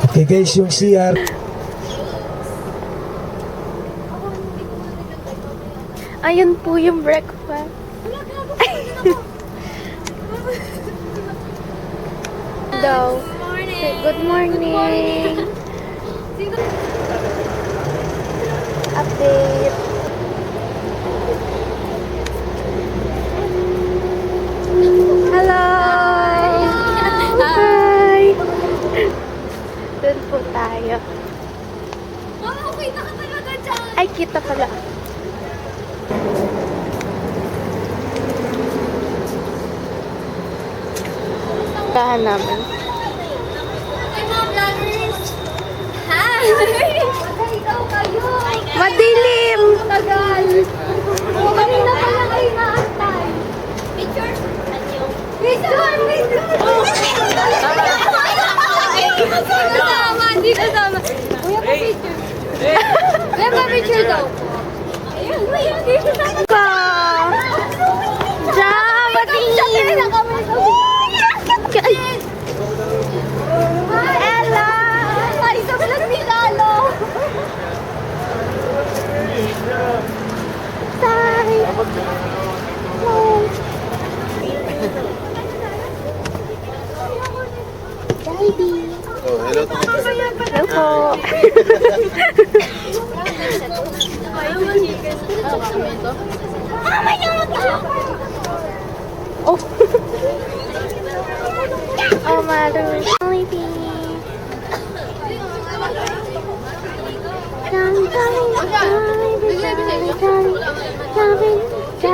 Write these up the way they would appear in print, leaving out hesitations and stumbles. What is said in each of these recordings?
Okay guys, yung CR. Ayun po yung breakfast. Daw. Say good morning. Update. Hello. Hi. Doon po tayo. Okay na ka talaga dyan. Ay, kita pala. Tahan namin. Ay, mga vloggers. Hi! Ikaw kayo. Madilim! Tagal. Kanina pala kayo naantay. Picture? Picture! Kasama, hindi kasama. Kuya, pa-picture. Kuya, pa-picture daw. Ayun, kuya, hindi kasama. Ka! Diyan! Madilim! Ay! Ella! Ay, sa vlog ni Lalo. Hi! Oh. Daddy! Oh, hello to my friend. Hello po! Oh! Oh, Maru! Hi, baby!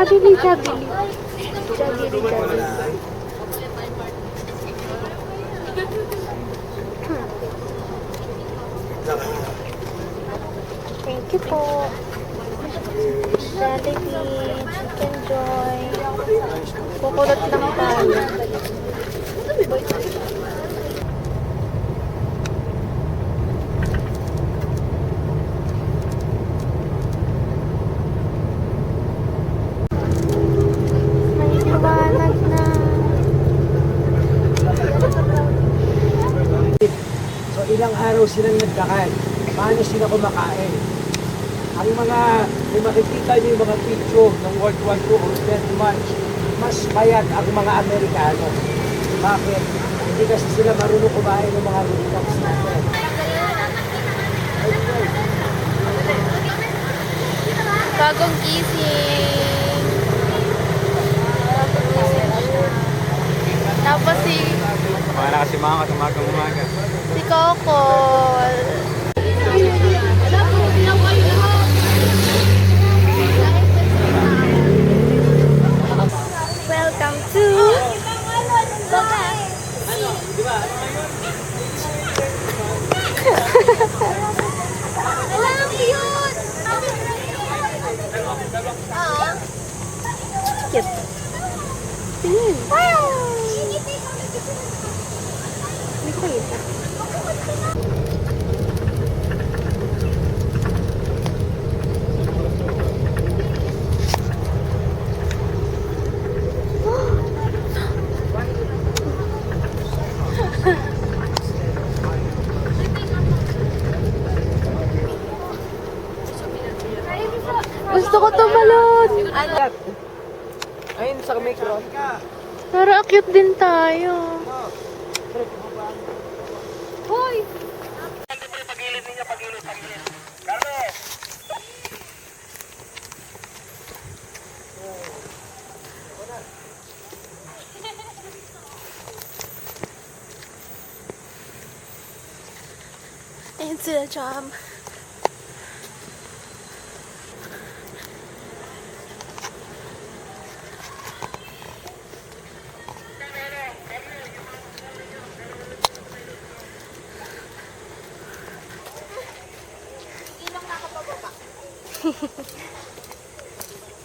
Jabili. Thank you po. Jollibee, Chicken Joy. Kukulot lang tayo. May liwanag na. So ilang araw silang nagdakal. Paano sila kumakain? Ang mga, kung makikita niyo yung mga picture ng World War II or Death March, mas payat ang mga Amerikano. Bakit? Hindi kasi sila marunong kumain ng mga rudikats natin. Bagong gising. Tapos Baka nakasimangan ka sa umaga. si Coco. Welcome to Cute. Tingin. May kulit. Gusto ko tumalon. Ayun sa micro. Pero cute din tayo. Hoy! Ayan sila, Jam.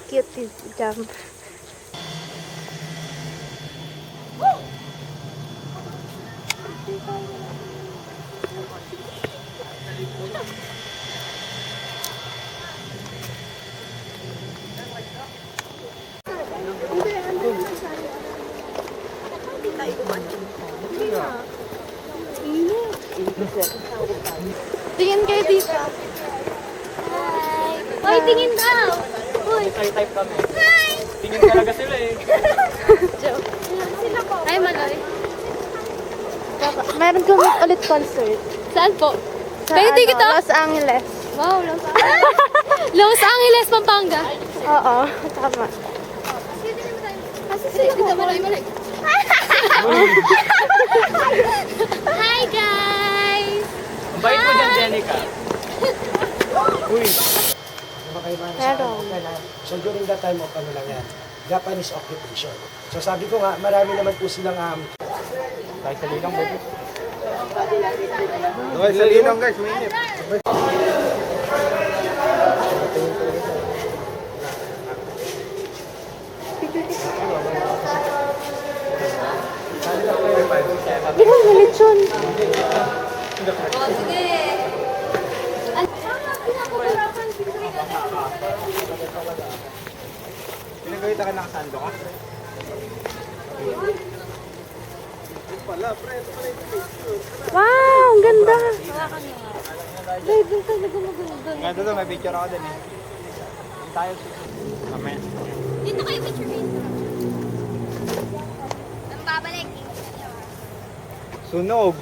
Cute din si Jam. Tingin kayo dito. Hoy, tingin daw. Hoy. Type kami. Tingin talaga sila eh. Joke. Sila po. Ay, Maloy. Meron kami ulit concert. Saan po? Sa Kayo ticket to? Los Angeles. Wow, Los Angeles. Los Angeles, Pampanga. Oo, tama. Kasi sila po. Maloy. Hi, guys! Ang bait mo dyan, Jenica. Uy. Meron. So during that time of ano lang yan, Japanese occupation. So sabi ko nga, marami naman po silang Kahit sa linang, baby. Okay, sa linang guys, mainit. Di ba malitsyon? Pinagawita ka nakasando ka? Wow, ang ganda. Babe, yung talaga maganda. Nga doon, may picture ako din eh. Tayo. Amen. Dito kayo picture me. Ang babalik. Sunog.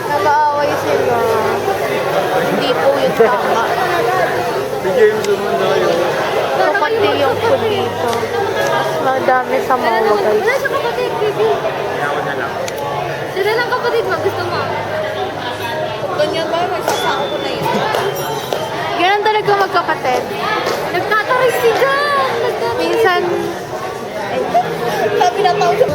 Nag-aaway sila. Hindi po yun tama. Si James naman na yun. Kapati yung po dito. Mas madami sa mga guys. Wala siya kapatid, baby. Kaya ako na lang. Sila lang kapatid mo. Gusto mo? Ganyan ba? Magsasako ko na yun. Ganun talaga magkapatid. Nagtataray si Jan! Nagtataray. Minsan, Sabi na tao siya.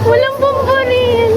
walang pambarin.